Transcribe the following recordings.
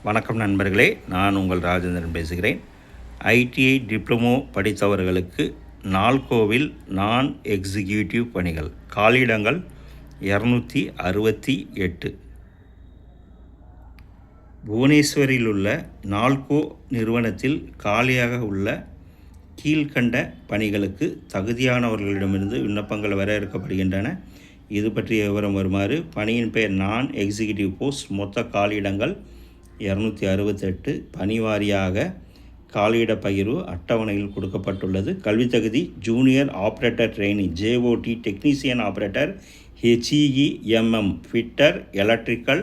வணக்கம் நண்பர்களே, நான் உங்கள் ராஜேந்திரன் பேசுகிறேன். ஐடிஐ டிப்ளமோ படித்தவர்களுக்கு நால்கோவில் நான் எக்ஸிக்யூட்டிவ் பணிகள் காலியிடங்கள் 268. புவனேஸ்வரில் உள்ள நால்கோ நிறுவனத்தில் காலியாக உள்ள கீழ்கண்ட பணிகளுக்கு தகுதியானவர்களிடமிருந்து விண்ணப்பங்கள் வரவேற்கப்படுகின்றன. இது பற்றிய விவரம் வருமாறு: பணியின் பெயர் நான் எக்ஸிக்யூட்டிவ் போஸ்ட். மொத்த காலியிடங்கள் 268. பணி வாரியாக காலியிட பகிர்வு அட்டவணையில் கொடுக்கப்பட்டுள்ளது. கல்வித் தகுதி: junior operator trainee JOT, technician operator HEMM, fitter, electrical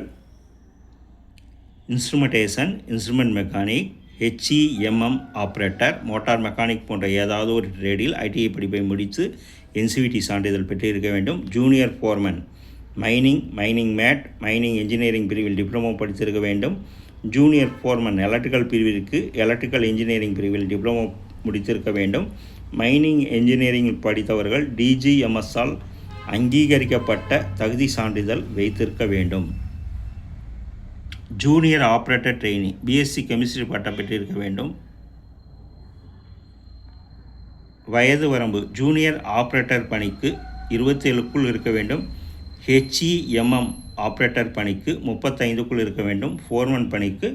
instrumentation instrument mechanic, HEMM operator, motor mechanic போன்ற ஏதாவது ஒரு ட்ரேடில் ஐடிஐ படிப்பை முடித்து என்சிவிடி சான்றிதழ் பெற்றிருக்க வேண்டும். Junior foreman mining mate, mining engineering பிரிவில் டிப்ளமோ படித்திருக்க வேண்டும். ஜூனியர் ஃபோர்மேன் எலக்ட்ரிக்கல் பிரிவிற்கு எலக்ட்ரிக்கல் இன்ஜினியரிங் பிரிவில் டிப்ளமோ முடித்திருக்க வேண்டும். மைனிங் இன்ஜினியரிங் படித்தவர்கள் டிஜிஎம்எஸ்ஸால் அங்கீகரிக்கப்பட்ட தகுதி சான்றிதழ் வைத்திருக்க வேண்டும். Junior operator trainee BSc chemistry பட்டம் பெற்றிருக்க வேண்டும். வயது வரம்பு: ஜூனியர் ஆப்ரேட்டர் பணிக்கு 27க்குள் இருக்க வேண்டும். ஹெச்இஎம்எம் ஆப்ரேட்டர் பணிக்கு 35க்குள் இருக்க வேண்டும். ஃபோர்மன் பணிக்கு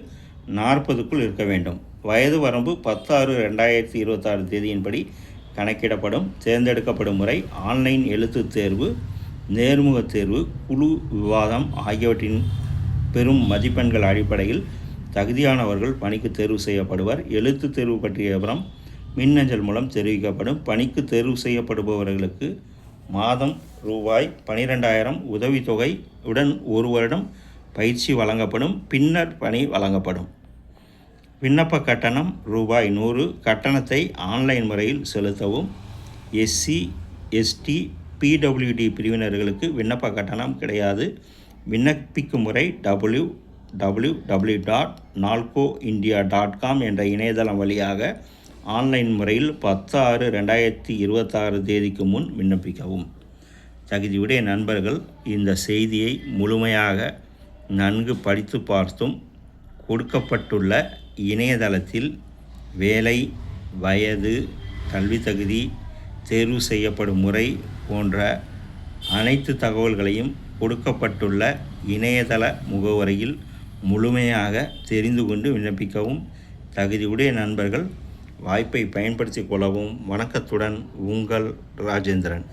40க்குள் இருக்க வேண்டும். வயது வரம்பு 10/6/2026 தேதியின்படி கணக்கிடப்படும். தேர்ந்தெடுக்கப்படும் முறை: ஆன்லைன் எழுத்துத் தேர்வு, நேர்முகத் தேர்வு, குழு விவாதம் ஆகியவற்றின் பெரும் மதிப்பெண்கள் அடிப்படையில் தகுதியானவர்கள் பணிக்கு தேர்வு செய்யப்படுவர். எழுத்துத் தேர்வு பற்றிய விவரம் மின்னஞ்சல் மூலம் தெரிவிக்கப்படும். பணிக்கு தேர்வு செய்யப்படுபவர்களுக்கு மாதம் ரூபாய் 12,000 உதவித்தொகை உடன் 1 வருடம் பயிற்சி வழங்கப்படும். பின்னர் பணி வழங்கப்படும். விண்ணப்ப கட்டணம் ரூபாய் 100. கட்டணத்தை ஆன்லைன் முறையில் செலுத்தவும். எஸ்சி, எஸ்டி, பிடபிள்யூடி பிரிவினர்களுக்கு விண்ணப்ப கட்டணம் கிடையாது. விண்ணப்பிக்கும் முறை www.nalcoindia.com என்ற இணையதளம் வழியாக ஆன்லைன் முறையில் 10/6/2026 தேதிக்கு முன் விண்ணப்பிக்கவும். தகுதியுடைய நண்பர்கள் இந்த செய்தியை முழுமையாக நன்கு படித்து பார்த்தும் கொடுக்கப்பட்டுள்ள இணையதளத்தில் வேலை, வயது, கல்வி தகுதி, தேர்வு செய்யப்படும் முறை போன்ற அனைத்து தகவல்களையும் கொடுக்கப்பட்டுள்ள இணையதள முகவரியில் முழுமையாக தெரிந்து கொண்டு விண்ணப்பிக்கவும். தகுதியுடைய நண்பர்கள் வாய்ப்பை பயன்படுத்திக் கொள்ளவும். வணக்கத்துடன், உங்கள் ராஜேந்திரன்.